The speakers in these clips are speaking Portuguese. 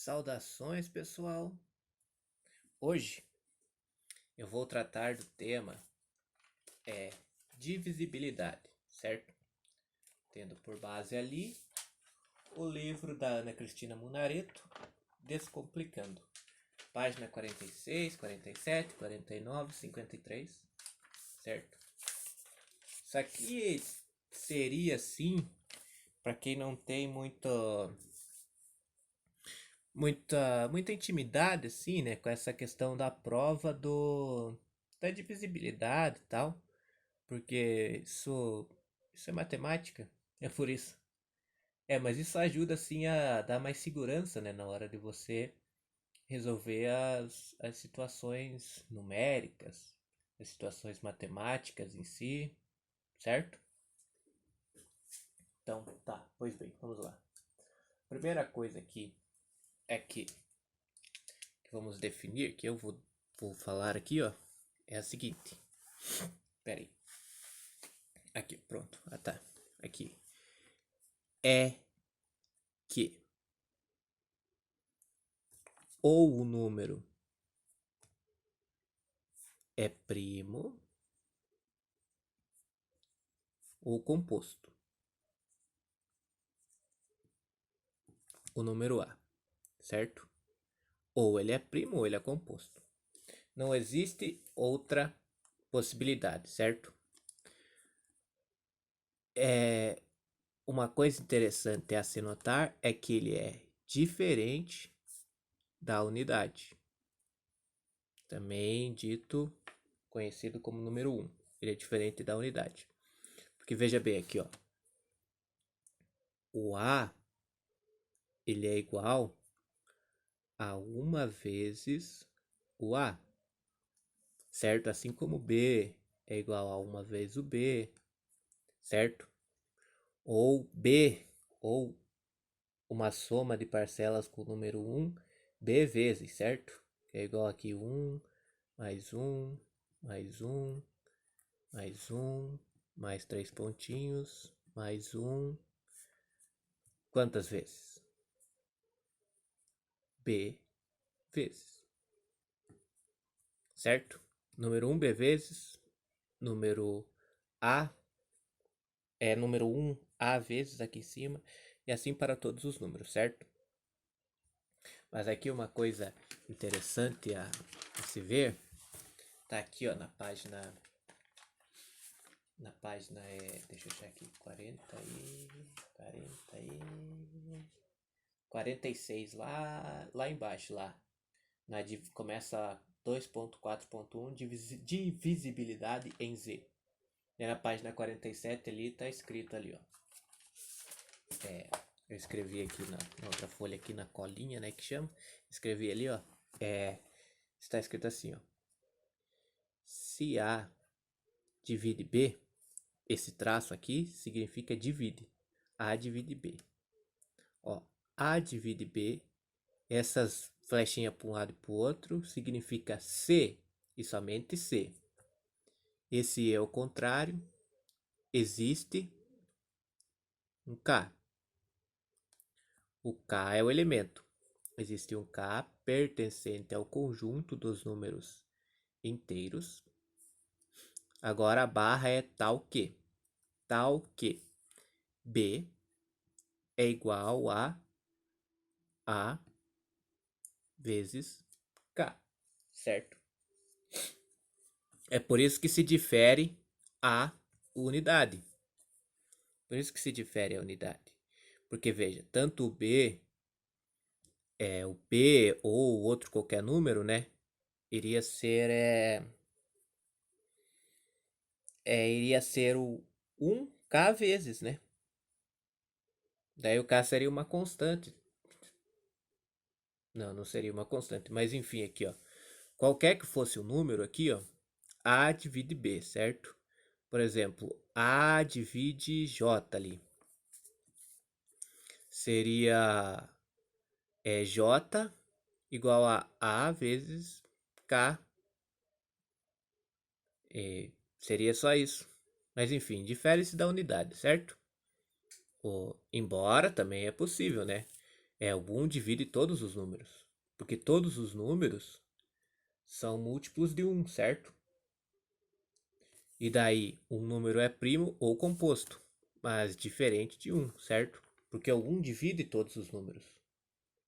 Saudações, pessoal! Hoje eu vou tratar do tema divisibilidade, certo? Tendo por base ali o livro da Ana Cristina Munareto, Descomplicando. Página 46, 47, 49, 53, certo? Isso aqui seria, sim, para quem não tem muita intimidade, assim, né, com essa questão da prova da divisibilidade e tal, porque isso é matemática, é por isso. Mas isso ajuda, assim, a dar mais segurança, né, na hora de você resolver as situações numéricas, as situações matemáticas em si, certo? Então, tá, pois bem, vamos lá. Primeira coisa aqui é que vamos definir, que eu vou falar aqui, ó, é a seguinte. Pera aí. Aqui, pronto. Ah, tá. Aqui. É que ou o número é primo ou composto. O número A, certo? Ou ele é primo ou ele é composto. Não existe outra possibilidade, certo? Uma coisa interessante a se notar é que ele é diferente da unidade. Também dito, conhecido como número 1. Ele é diferente da unidade. Porque veja bem aqui, ó. O A, ele é igual a uma vezes o A, certo? Assim como o B é igual a uma vezes o B, certo? Ou B, ou uma soma de parcelas com o número 1, B vezes, certo? Que é igual aqui 1, mais 1, mais 1, mais 1, mais 3 pontinhos, mais 1. Quantas vezes? B vezes, certo? Número 1 B vezes, número A número 1 A vezes aqui em cima, e assim para todos os números, certo? Mas aqui uma coisa interessante a se ver, tá aqui, ó, na página deixa eu achar aqui, 46 lá embaixo, lá, começa 2.4.1 divisibilidade em Z. E na página 47 ali tá escrito ali, ó. Eu escrevi aqui na outra folha aqui na colinha, né, que chama. Escrevi ali, ó. Está escrito assim, ó. Se A divide B, esse traço aqui significa divide. A divide B. Ó, A divide B, essas flechinhas para um lado e para o outro significa C e somente C. Esse é o contrário, existe um K. O K é o elemento. Existe um K pertencente ao conjunto dos números inteiros. Agora a barra é tal que B é igual a vezes K, certo? É por isso que se difere a unidade. Por isso que se difere a unidade. Porque veja, tanto o B ou outro qualquer número, né? Iria ser o 1K vezes, né? Daí o K seria uma constante. Não seria uma constante, mas enfim, aqui, ó. Qualquer que fosse o número aqui, ó, A divide B, certo? Por exemplo, A divide J ali. Seria J igual a vezes K. Seria só isso. Mas enfim, difere-se da unidade, certo? Embora também é possível, né? O 1 divide todos os números, porque todos os números são múltiplos de 1, certo? E daí, um número é primo ou composto, mas diferente de 1, certo? Porque o 1 divide todos os números.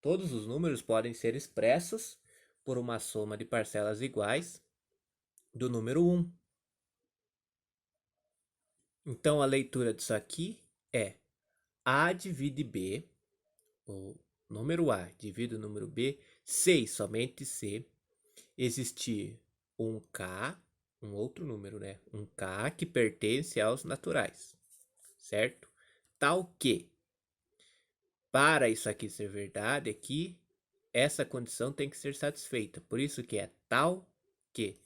Todos os números podem ser expressos por uma soma de parcelas iguais do número 1. Então, a leitura disso aqui é A divide B, o número A divide o número B, se e somente se existir um K, um outro número, né? Um K que pertence aos naturais, certo? Tal que, para isso aqui ser verdade, aqui, essa condição tem que ser satisfeita. Por isso que é tal que.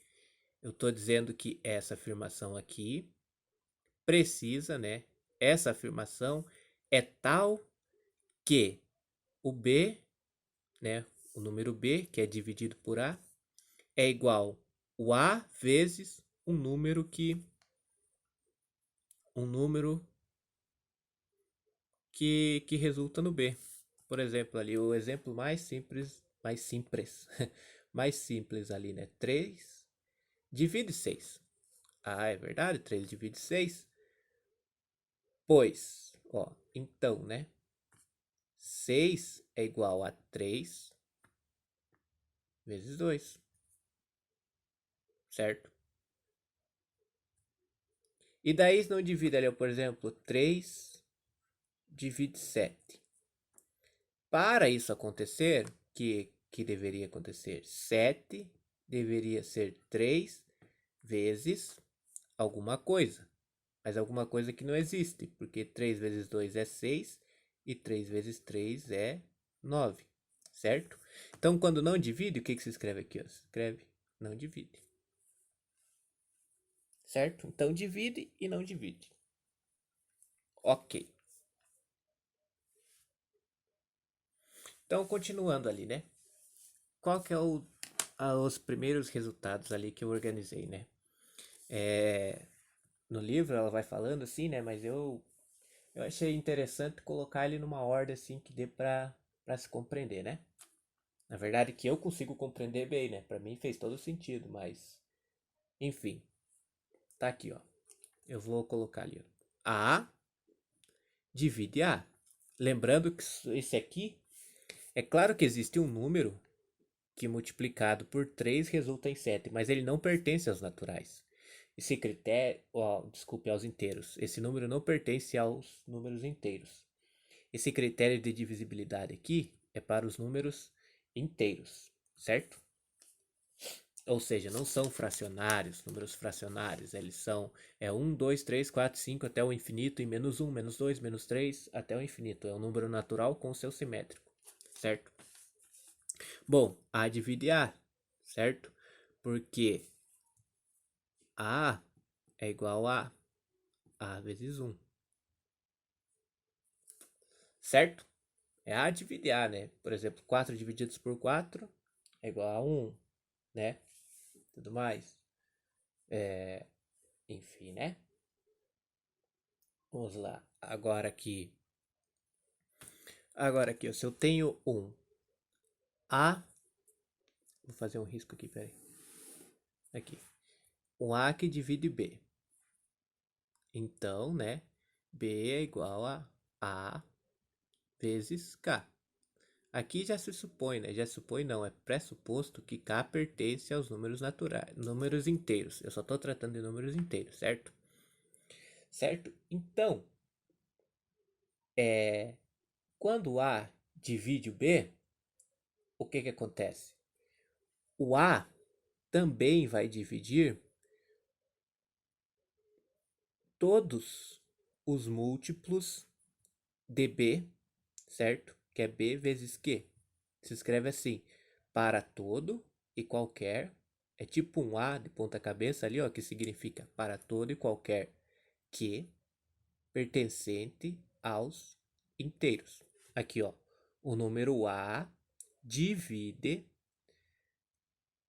Eu estou dizendo que essa afirmação aqui precisa, né? Essa afirmação é tal que o B, né? O número B, que é dividido por A, é igual o A vezes um número que resulta no B. Por exemplo, ali o exemplo mais simples ali, né? 3 divide 6. Ah, é verdade, 3 divide 6. Pois, ó, então, né? 6 é igual a 3 vezes 2, certo? E daí não divide ali, por exemplo, 3 divide 7. Para isso acontecer, que deveria acontecer? 7 deveria ser 3 vezes alguma coisa. Mas alguma coisa que não existe, porque 3 vezes 2 é 6 e 3 vezes 3 é 9, certo? Então, quando não divide, o que se escreve aqui? Ó? Se escreve não divide, certo? Então, divide e não divide. Ok. Então, continuando ali, né? Qual que é os primeiros resultados ali que eu organizei, né? No livro ela vai falando assim, né? Mas eu achei interessante colocar ele numa ordem assim que dê para se compreender, né? Na verdade que eu consigo compreender bem, né? Para mim fez todo sentido, mas enfim, tá aqui, ó. Eu vou colocar ali, ó. A divide A. Lembrando que esse aqui, é claro que existe um número que multiplicado por 3 resulta em 7, mas ele não pertence aos naturais. Esse critério, desculpe, aos inteiros. Esse número não pertence aos números inteiros. Esse critério de divisibilidade aqui é para os números inteiros, certo? Ou seja, não são fracionários, números fracionários, eles são 1, 2, 3, 4, 5 até o infinito e menos 1, menos 2, menos 3 até o infinito. É um número natural com seu simétrico, certo? Bom, A divide A, certo? Porque A é igual a A vezes 1, certo? É A divide A, né? Por exemplo, 4 divididos por 4 é igual a 1, né? Tudo mais. Enfim, né? Vamos lá. Agora aqui, se eu tenho um A, vou fazer um risco aqui, peraí. Aqui. Um A que divide B. Então, né? B é igual a A vezes K. Aqui já se supõe, né? Já se supõe não, é pressuposto que K pertence aos números naturais, números inteiros. Eu só estou tratando de números inteiros, certo? Certo? Então, quando A divide o B, o que acontece? O A também vai dividir todos os múltiplos de B, certo? Que é B vezes Q. Se escreve assim, para todo e qualquer, é tipo um A de ponta cabeça ali, ó, que significa para todo e qualquer que pertencente aos inteiros. Aqui, ó, o número A divide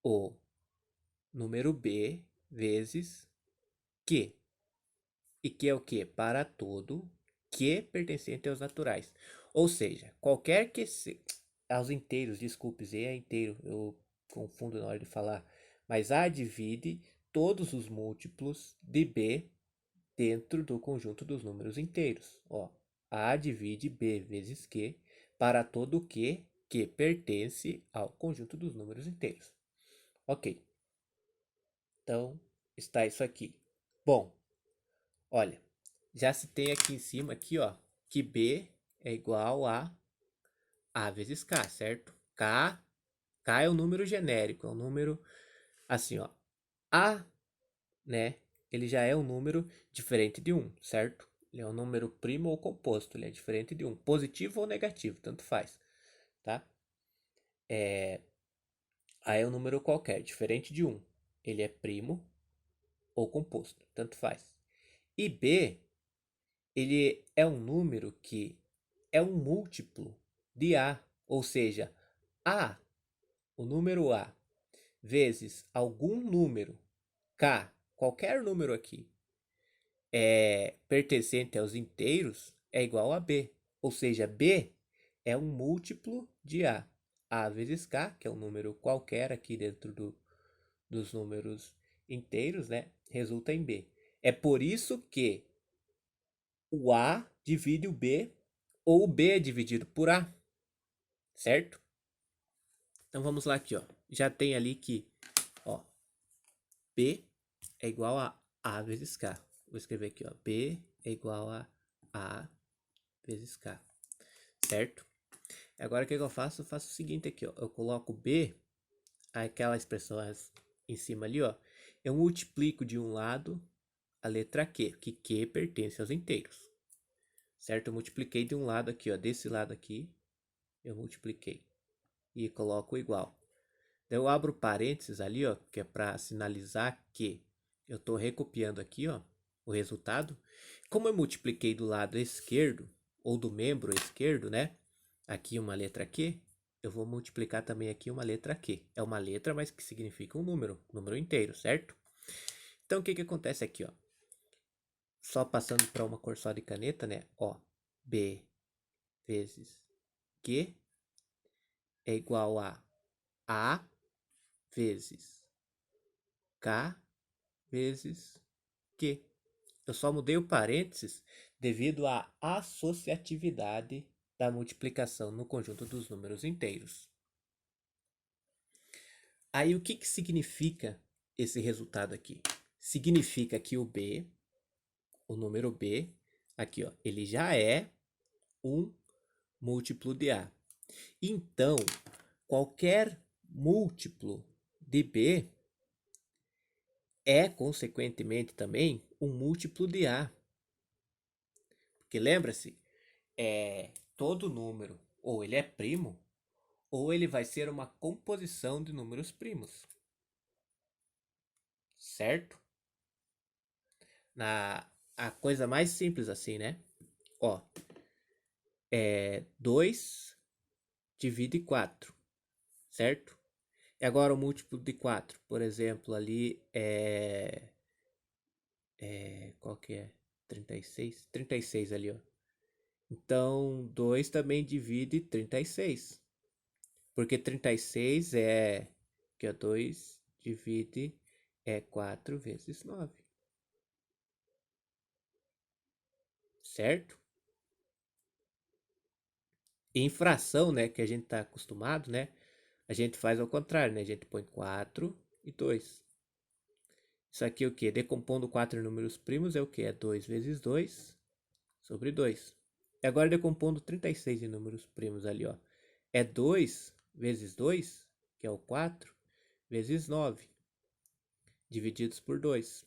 o número B vezes Q. E que é o que? Para todo que pertencente aos naturais. Ou seja, qualquer que se... Aos inteiros, desculpe, Z é inteiro, eu confundo na hora de falar. Mas A divide todos os múltiplos de B dentro do conjunto dos números inteiros. Ó, A divide B vezes Q para todo Q que pertence ao conjunto dos números inteiros. Ok. Então, está isso aqui. Bom, olha, já se tem aqui em cima, aqui, ó, que B é igual a vezes K, certo? K é um número genérico, é um número assim, ó. A, né, ele já é um número diferente de 1, certo? Ele é um número primo ou composto, ele é diferente de 1, positivo ou negativo, tanto faz, tá? A é um número qualquer, diferente de 1. Ele é primo ou composto, tanto faz. E B, ele é um número que é um múltiplo de A, ou seja, A, o número A, vezes algum número K, qualquer número aqui, pertencente aos inteiros, é igual a B. Ou seja, B é um múltiplo de A. A vezes K, que é um número qualquer aqui dentro dos números inteiros, né? Resulta em B. É por isso que o A divide o B, ou o B é dividido por A, certo? Então vamos lá aqui, ó. Já tem ali que, ó, B é igual a A vezes K. Vou escrever aqui, ó. B é igual a vezes K, certo? Agora o que eu faço? Eu faço o seguinte aqui, ó. Eu coloco B, aquela expressão em cima ali, ó. Eu multiplico de um lado a letra Q, que Q pertence aos inteiros, certo? Eu multipliquei de um lado aqui, ó. Desse lado aqui, eu multipliquei e coloco igual. Eu abro parênteses ali, ó, que é para sinalizar que eu estou recopiando aqui, ó, o resultado. Como eu multipliquei do lado esquerdo, ou do membro esquerdo, né? Aqui uma letra Q, eu vou multiplicar também aqui uma letra Q. É uma letra, mas que significa um número inteiro, certo? Então, o que que acontece aqui, ó? Só passando para uma cor só de caneta, né? Ó, B vezes Q é igual A vezes K vezes Q. Eu só mudei o parênteses devido à associatividade da multiplicação no conjunto dos números inteiros. Aí o que que significa esse resultado aqui? Significa que o B, o número B, aqui ó, ele já é um múltiplo de A. Então, qualquer múltiplo de B é, consequentemente, também um múltiplo de A. Porque lembra-se, todo número, ou ele é primo, ou ele vai ser uma composição de números primos, certo? A coisa mais simples assim, né? Ó, 2 divide 4, certo? E agora o múltiplo de 4, por exemplo, ali qual que é? 36? 36 ali, ó. Então, 2 também divide 36. Porque 36 que é 2 divide 4 vezes 9. Certo? E em fração, né, que a gente está acostumado, né? A gente faz ao contrário, né? A gente põe 4 e 2. Isso aqui é o que? Decompondo 4 em números primos é o que? É 2 vezes 2 sobre 2. E agora decompondo 36 em números primos ali, ó. É 2 vezes 2, que é o 4, vezes 9, divididos por 2.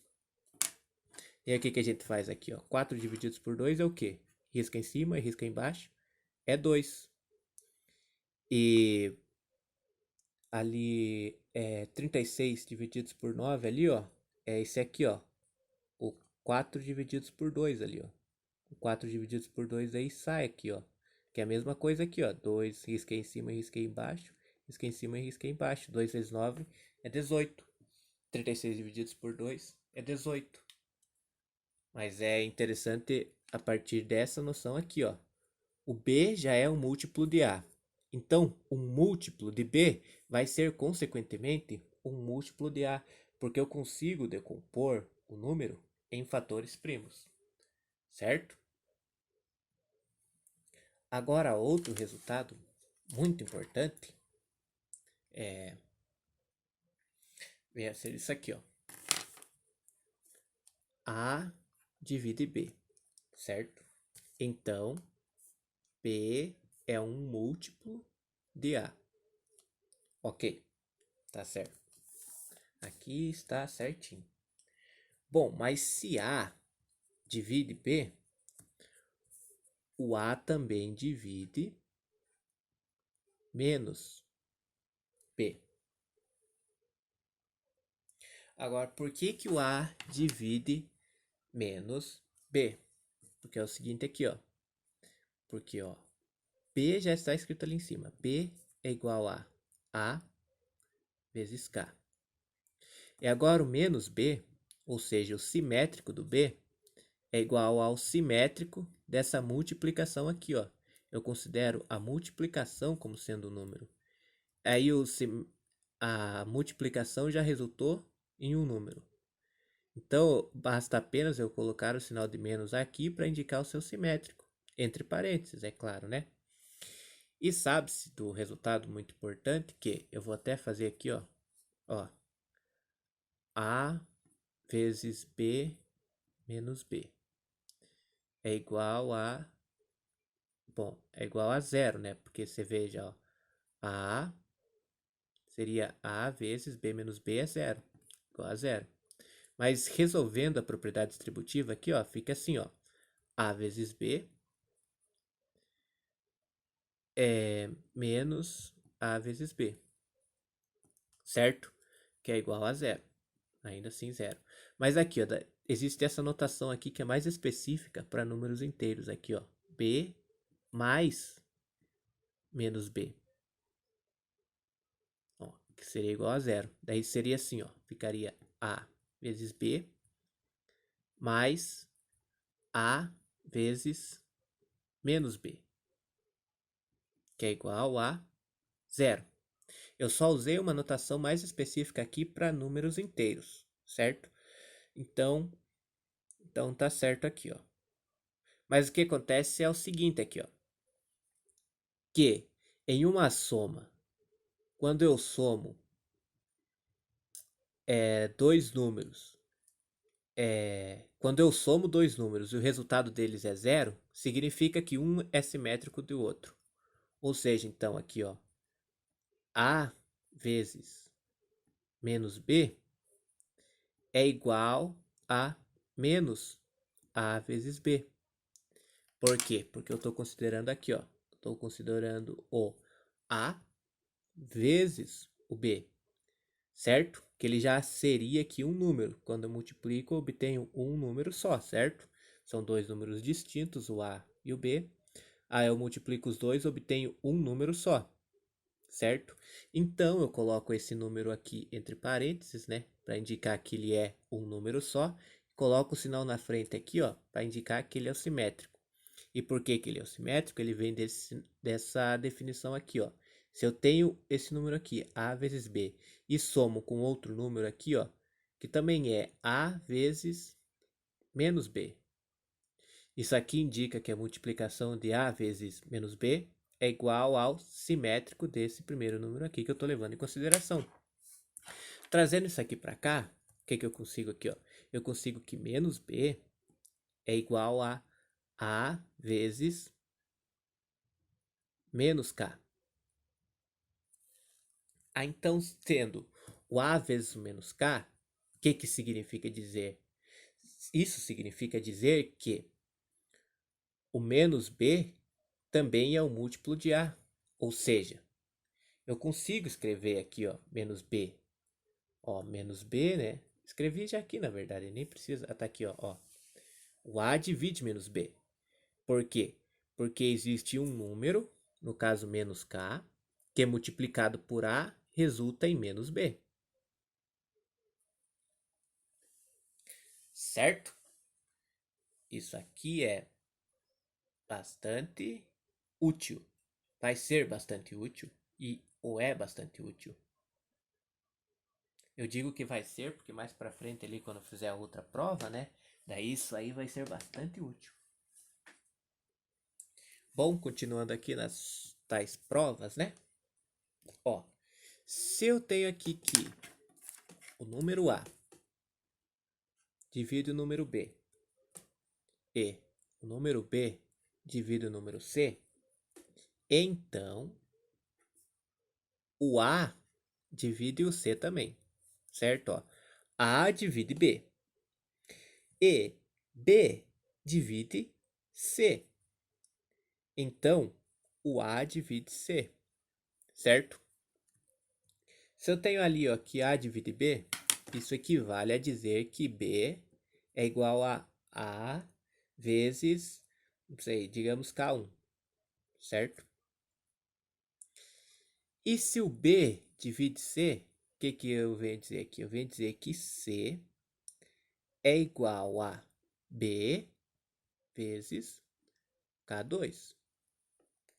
E aí o que a gente faz aqui, ó? 4 divididos por 2 é o quê? Risca em cima e risca embaixo. É 2. E ali 36 divididos por 9 ali, ó. É esse aqui, ó. O 4 divididos por 2 ali, ó. O 4 divididos por 2 aí sai aqui, ó. Que é a mesma coisa aqui, ó. 2, risquei em cima e risquei embaixo. Risquei em cima e risquei embaixo. 2 vezes 9 é 18. 36 divididos por 2 é 18. Mas é interessante a partir dessa noção aqui, ó. O B já é um múltiplo de A. Então, um múltiplo de B vai ser, consequentemente, um múltiplo de A, porque eu consigo decompor o número em fatores primos, certo? Agora, outro resultado muito importante vai ser isso aqui, ó. A divide B, certo? Então, B é um múltiplo de A. Ok, tá certo. Aqui está certinho. Bom, mas se A divide B, o A também divide menos B. Agora, por que que o A divide menos B? Porque é o seguinte aqui, ó. Porque, ó, B já está escrito ali em cima. B é igual A vezes K. E agora o menos B, ou seja, o simétrico do B, é igual ao simétrico dessa multiplicação aqui, ó. Eu considero a multiplicação como sendo o número. Aí a multiplicação já resultou em um número. Então, basta apenas eu colocar o sinal de menos aqui para indicar o seu simétrico. Entre parênteses, é claro, né? E sabe-se do resultado muito importante que eu vou até fazer aqui, ó. A vezes B menos B é igual a... Bom, é igual a zero, né? Porque você veja, ó. A seria A vezes B menos B é zero. Igual a zero. Mas resolvendo a propriedade distributiva aqui, ó, fica assim, ó. A vezes B é menos A vezes B, certo? Que é igual a zero. Ainda assim, zero. Mas aqui, ó, existe essa notação aqui que é mais específica para números inteiros. Aqui, ó. B mais menos B. Ó, que seria igual a zero. Daí seria assim, ó. Ficaria A vezes B mais A vezes menos B, que é igual a zero. Eu só usei uma notação mais específica aqui para números inteiros, certo? Então tá certo aqui, ó. Mas o que acontece é o seguinte aqui, ó. Que em uma soma, quando eu somo dois números, quando eu somo dois números e o resultado deles é zero, significa que um é simétrico do outro. Ou seja, então aqui, ó, A vezes menos B é igual a menos A vezes B. Por quê? Porque eu estou considerando aqui, ó. Estou considerando o A vezes o B, certo? Que ele já seria aqui um número. Quando eu multiplico, eu obtenho um número só, certo? São dois números distintos, o A e o B. Aí eu multiplico os dois, obtenho um número só, certo? Então eu coloco esse número aqui entre parênteses, né? Para indicar que ele é um número só. Coloco o sinal na frente aqui, ó, para indicar que ele é o simétrico. E por que que ele é o simétrico? Ele vem dessa definição aqui, ó. Se eu tenho esse número aqui, A vezes B, e somo com outro número aqui, ó, que também é A vezes menos B. Isso aqui indica que a multiplicação de A vezes menos B é igual ao simétrico desse primeiro número aqui que eu estou levando em consideração. Trazendo isso aqui para cá, o que que eu consigo aqui, ó? Eu consigo que menos B é igual a A vezes menos K. Então, tendo o A vezes o menos K, o que que significa dizer? Isso significa dizer que o menos B também é um múltiplo de A. Ou seja, eu consigo escrever aqui, ó, menos B. Ó, menos B, né? Escrevi já aqui, na verdade, nem precisa. Tá aqui, ó. O A divide menos B. Por quê? Porque existe um número, no caso menos K, que é multiplicado por A, resulta em menos B. Certo? Isso aqui é bastante útil. Vai ser bastante útil ou é bastante útil. Eu digo que vai ser porque mais pra frente ali quando eu fizer a outra prova, né? Daí isso aí vai ser bastante útil. Bom, continuando aqui nas tais provas, né? Ó, se eu tenho aqui que o número A divide o número B e o número B divide o número C, então o A divide o C também, certo? Ó, A divide B e B divide C. Então, o A divide C, certo? Se eu tenho ali ó, que A divide B, isso equivale a dizer que B é igual a A vezes, não sei, digamos K1, certo? E se o B divide C, o que eu venho dizer aqui? Eu venho dizer que C é igual a B vezes K2.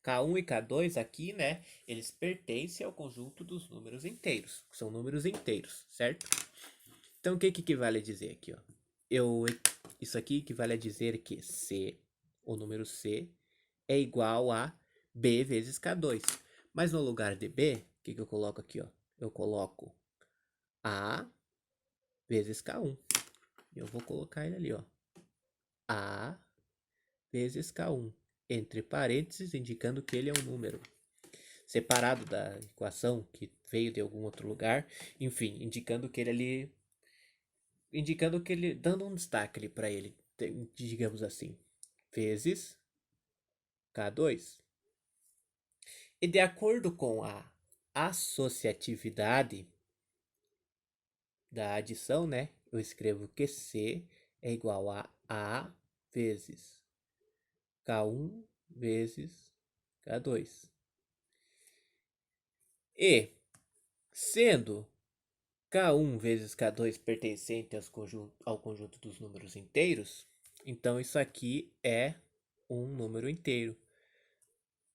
K1 e K2 aqui, né, eles pertencem ao conjunto dos números inteiros. São números inteiros, certo? Então, o que equivale a dizer aqui, ó? Isso aqui equivale a dizer que C, o número C, é igual a B vezes K2. Mas no lugar de B, o que eu coloco aqui, ó? Eu coloco A vezes K1. Eu vou colocar ele ali, ó. A vezes K1. Entre parênteses, indicando que ele é um número. Separado da equação que veio de algum outro lugar. Enfim, indicando que ele ali... Indicando que ele... Dando um destaque ali para ele. Digamos assim. Vezes K2. E de acordo com a associatividade da adição, né? Eu escrevo que C é igual a A vezes K1 vezes K2. E, sendo K1 vezes K2 pertencente ao conjunto dos números inteiros, então isso aqui é um número inteiro.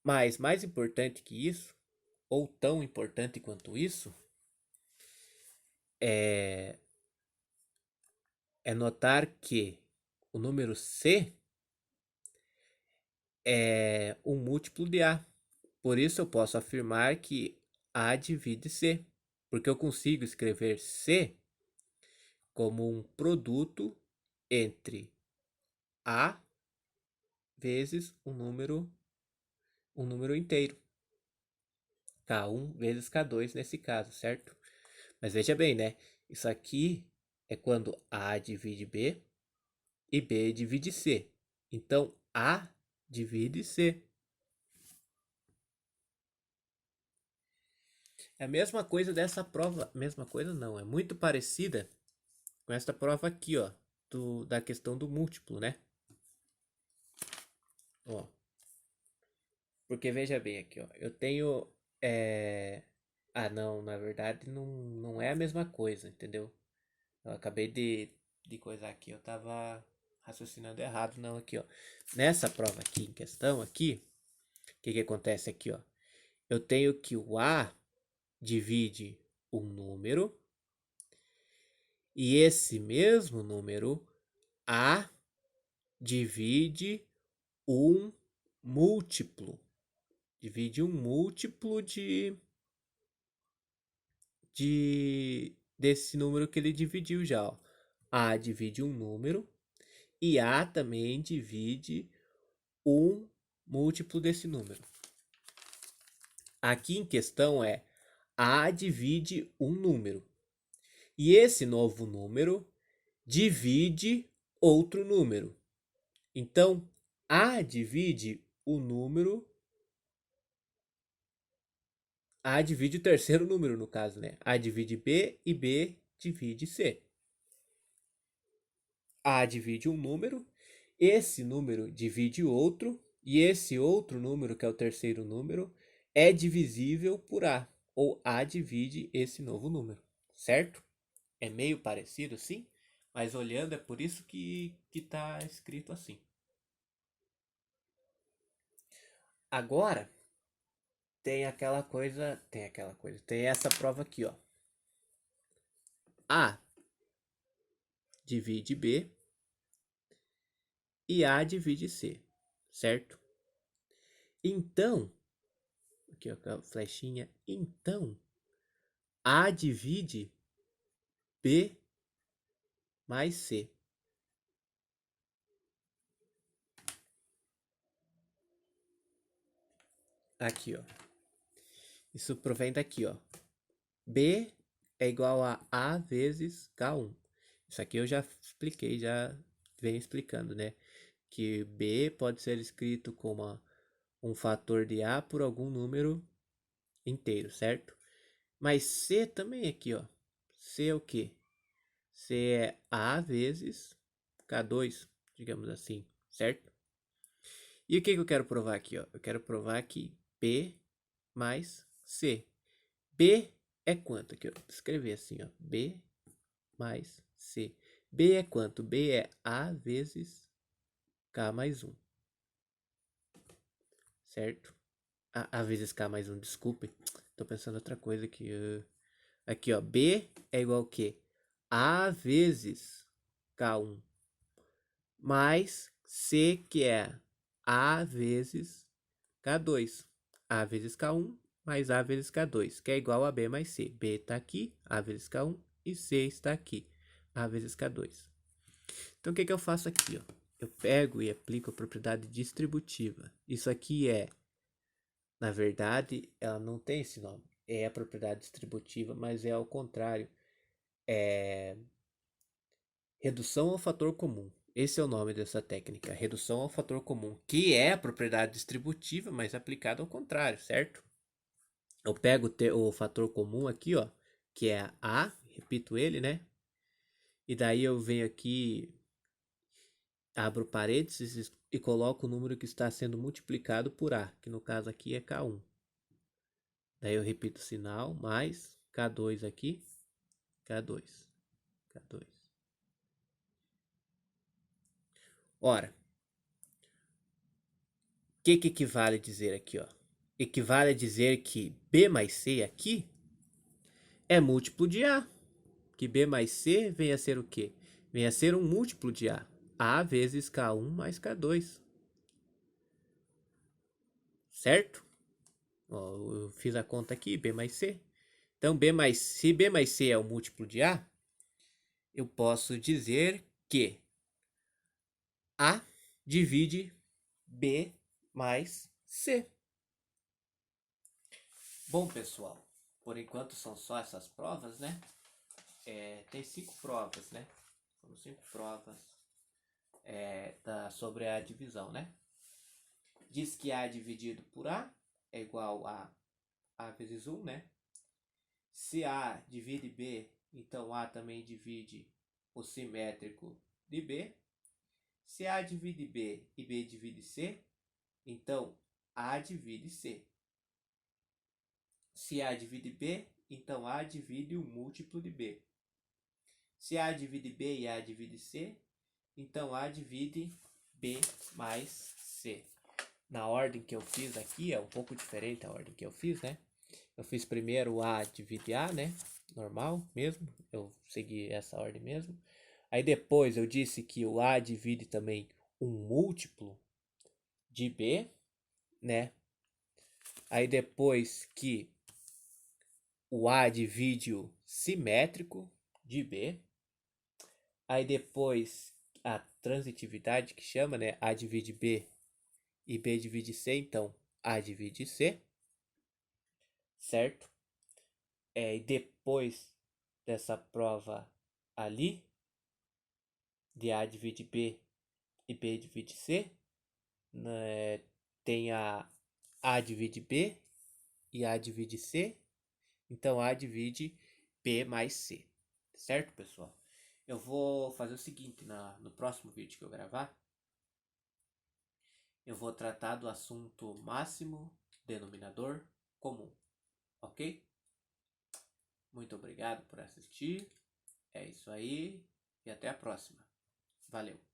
Mas mais importante que isso, ou tão importante quanto isso, é notar que o número C é um múltiplo de A. Por isso eu posso afirmar que A divide C, porque eu consigo escrever C como um produto entre A vezes um número inteiro. K1 vezes K2 nesse caso, certo? Mas veja bem, né? Isso aqui é quando A divide B e B divide C. Então, A divide C. É a mesma coisa dessa prova. Mesma coisa não, é muito parecida com esta prova aqui, ó. Da questão do múltiplo, né? Ó. Porque veja bem aqui, ó. Eu tenho. Ah, não, na verdade não é a mesma coisa, entendeu? Eu acabei de coisar aqui, eu tava raciocinando errado, não, aqui, ó. Nessa prova aqui em questão, aqui, o que acontece aqui, ó? Eu tenho que o A divide um número e esse mesmo número A divide um múltiplo. Divide um múltiplo desse número que ele dividiu já, ó. A divide um número e A também divide um múltiplo desse número. Aqui em questão é A divide um número e esse novo número divide outro número. Então, A divide o número. A divide o terceiro número, no caso, né? A divide B e B divide C. A divide um número, esse número divide outro, e esse outro número, que é o terceiro número, é divisível por A, ou A divide esse novo número, certo? É meio parecido, sim, mas olhando é por isso que tá escrito assim. Agora, tem essa prova aqui, ó. A divide B e A divide C, certo? Então, aqui ó, com a flechinha, então, A divide B mais C. Aqui, ó. Isso provém daqui, ó. B é igual a A vezes K1. Isso aqui eu já expliquei, já venho explicando, né? Que B pode ser escrito como um fator de A por algum número inteiro, certo? Mas C também aqui, ó. C é o quê? C é A vezes K2, digamos assim, certo? E o que eu quero provar aqui, ó? Eu quero provar que B mais C. B é quanto? Aqui, ó. Vou escrever assim, ó. B mais C. B é quanto? B é A vezes K mais 1. Certo? A vezes K mais 1, desculpe. Tô pensando outra coisa aqui. Aqui, ó. B é igual ao quê? A vezes K1 mais C, que é A vezes K2. A vezes K1 mais A vezes K2, que é igual a B mais C. B está aqui, A vezes K1, e C está aqui, A vezes K2. Então, o que eu faço aqui? Ó? Eu pego e aplico a propriedade distributiva. Isso aqui na verdade, ela não tem esse nome. É a propriedade distributiva, mas é ao contrário. É redução ao fator comum. Esse é o nome dessa técnica, redução ao fator comum, que é a propriedade distributiva, mas aplicada ao contrário, certo? Eu pego o fator comum aqui, ó, que é A, repito ele, né? E daí eu venho aqui, abro parênteses e coloco o número que está sendo multiplicado por A, que no caso aqui é K1. Daí eu repito o sinal, mais K2 aqui, K2, K2. Ora, o que equivale a dizer aqui, ó? Equivale a dizer que B mais C aqui é múltiplo de A. Que B mais C vem a ser o quê? Vem a ser um múltiplo de A. A vezes K1 mais K2. Certo? Ó, eu fiz a conta aqui, B mais C. Então, se B mais C é um múltiplo de A, eu posso dizer que A divide B mais C. Bom, pessoal, por enquanto são só essas provas, né? Tem 5 provas, né? São 5 provas sobre a divisão, né? Diz que A dividido por A é igual a A vezes 1, né? Se A divide B, então A também divide o simétrico de B. Se A divide B e B divide C, então A divide C. Se A divide B, então A divide o múltiplo de B. Se A divide B e A divide C, então A divide B mais C. Na ordem que eu fiz aqui, é um pouco diferente a ordem que eu fiz, né? Eu fiz primeiro A divide A, né? Normal mesmo, eu segui essa ordem mesmo. Aí depois eu disse que o A divide também um múltiplo de B, né? Aí depois que o A divide o simétrico de B. Aí depois a transitividade que chama, né? A divide B e B divide C, então A divide C, certo? E depois dessa prova ali, de A divide B e B divide C, né, tem A divide B e A divide C, então A divide B mais C, certo, pessoal? Eu vou fazer o seguinte, no próximo vídeo que eu gravar, eu vou tratar do assunto máximo denominador comum, ok? Muito obrigado por assistir, é isso aí e até a próxima. Valeu!